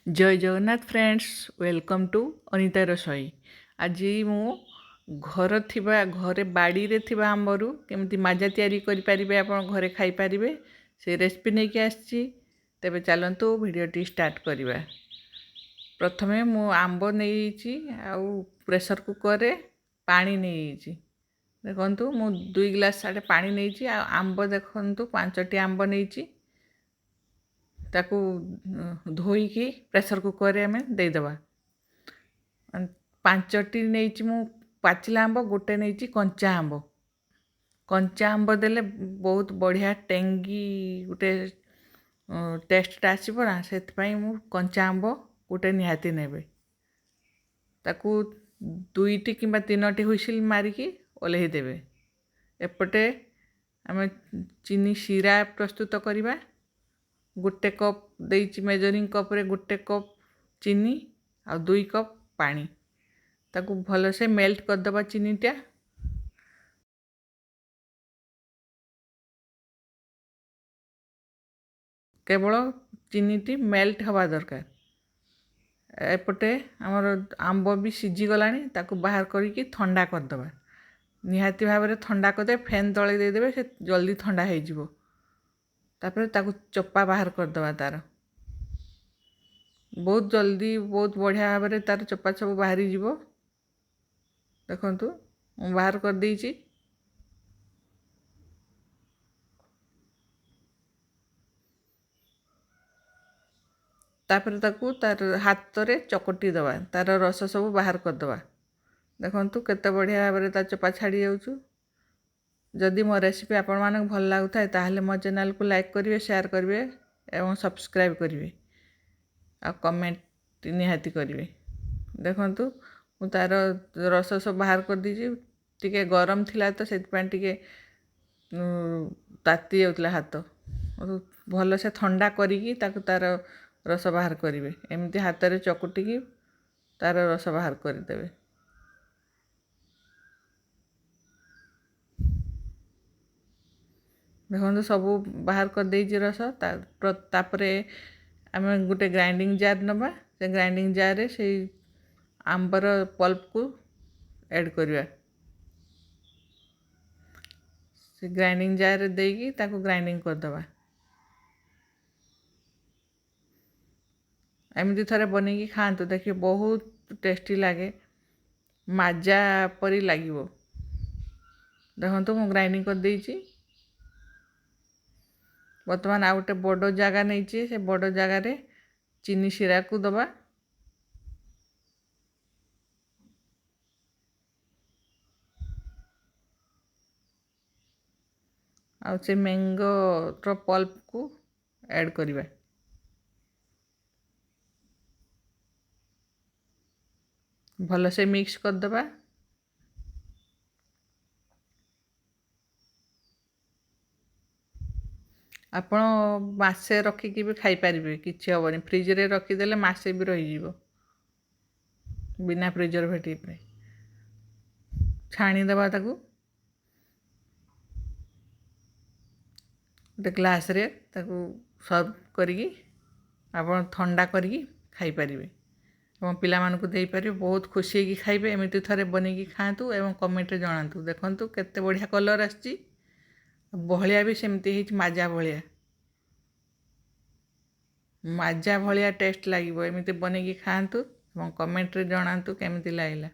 जय Jagannath friends welcome to Anita Rasoi. आज मु घर थिबा घरे बाड़ी रे थिबा आंबरू केमती माजा तैयारी करि परिबे आपण घरे खाई परिबे से रेसिपी नै के आछि। तबे चलंतु वीडियोटी स्टार्ट करिबा। प्रथमे मु आंब नेइछि आ प्रेशर कुकर रे पानी नेइछि। देखंतु मु 2 ग्लास साडे पानी नेइछि आ आंब देखंतु 5टी आंब नेइछि। ताकू धोईकी प्रेशर कुकर रे आमे दे दबा। 5टी नेइछि मु पाचिला आंब, गोटे नेइछि कंचा आंब। कंचा आंब देले बहुत बढ़िया टेंगी गोटे टेस्ट आसीबो ना, सेति पई मु कंचा आंब गोटे निहाती नेबे। ताकू 2टी किंबा 3टी हुइसिल मारिकी ओलेही देबे। एपटे आमे चीनी शिरा प्रस्तुत करिबा। गोटे कप देइछि मेजरिंग कप रे गोटे कप चीनी आ 2 कप पानी। ताकू भल से मेल्ट कर दबा चीनीटा। केवल चीनीटी मेल्ट हवा दरकार। एपटे हमर आंब भी सिझी गलानी, ताकू बाहर करिकी ठंडा कर दबा। निहाती भाव रे ठंडा कर दे, फैन तळे दे देबे, से जल्दी ठंडा हे जिवो। तापर ताकू चप्पा बाहर कर दबा तार। बहुत जल्दी बहुत बढ़िया भाव रे तार चप्पा सब बाहरी जिवो। देखंतु मु बाहर कर देइछि। तापर ताकू तार हाथ रे चकटी दबा, तार रस सब बाहर कर दबा। देखंतु केते बढ़िया भाव रे तार चप्पा छाड़ी जाउछु। जदि मो रेसिपी आपण मानक भल लागुथाय ताहले मो चैनल को लाइक करिवे, शेयर करिवे एवं सब्सक्राइब करिवे आ कमेंट निहाती करिवे। देखंतु मु तार रस सब बाहर कर दीजिए। टिके गरम थिला तो सेति पय टिके ताती जाउतला हाथ। भल से ठंडा करिकी ताकू तार रस बाहर करिवे। एमती हाथ रे चकुटिकी तार रस बाहर कर देबे। देखो सब बाहर कर देइछि रस। तापरे आमे गोटे ग्राइंडिंग जार नबा। से ग्राइंडिंग जार रे से आंबर पल्प को ऐड करिवा। से ग्राइंडिंग जार रे देकी ताको ग्राइंडिंग कर दबा। एमती थरे बनेकी खांतु, देखिए बहुत टेस्टी लागे, माजा परी लागिवो। देखंतु मु ग्राइंडिंग कर देइछि। वर्तमान आ गोटे बड़ जगह नहीं, से बड़ जगह रे चीनी शिरा को दबा। आ से मैंगो रो पल्प को ऐड करिवा। भल से मिक्स कर दबा। आपण मासे रखिकी भी खाई पारिबे, किछि हबनी। फ्रिज रे रखी देले मासे भी रहि जीवो बिना प्रिजर्वेटिव पे। छाणी दबा ताकू गोटे ग्लास रे ताकू सर्व करिकी आपण ठंडा करिकी खाई पारिबे एवं पिला मानकु देई पारिबे। बहुत खुशी होगी खाइबे। एमिति थरे बनेकी खातु एवं कमेंट रे जणातु। देखंतु केते बढ़िया कलर आछि। बहलिया भी सेमती हिच माजा भलिया। माजा भलिया टेस्ट लागिबो। एमिति बनेकी खातु एवं कमेंट रे जणातु केमिति लागिला।